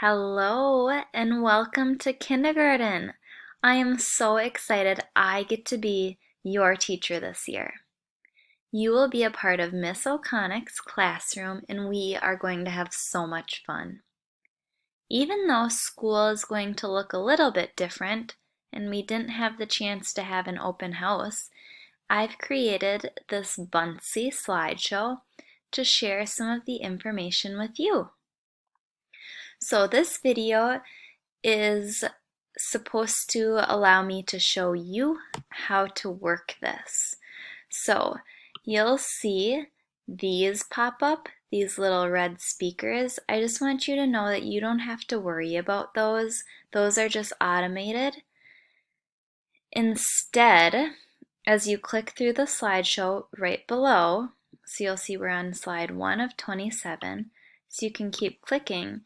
Hello and welcome to kindergarten. I am so excited I get to be your teacher this year. You will be a part of Miss O'Connick's classroom and we are going to have so much fun. Even though school is going to look a little bit different and we didn't have the chance to have an open house, I've created this Buncee slideshow to share some of the information with you. So this video is supposed to allow me to show you how to work this. So you'll see these pop up, these little red speakers. I just want you to know that you don't have to worry about those. Those are just automated. Instead, as you click through the slideshow right below, so you'll see we're on slide 1 of 27, so you can keep clicking.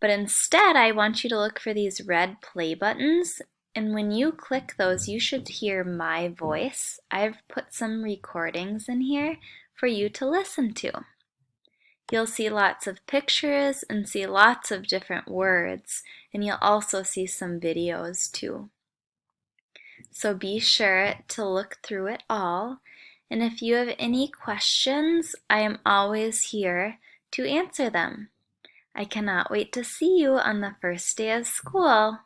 But instead, I want you to look for these red play buttons, and when you click those, you should hear my voice. I've put some recordings in here for you to listen to. You'll see lots of pictures and see lots of different words, and you'll also see some videos too. So be sure to look through it all, and if you have any questions, I am always here to answer them. I cannot wait to see you on the first day of school.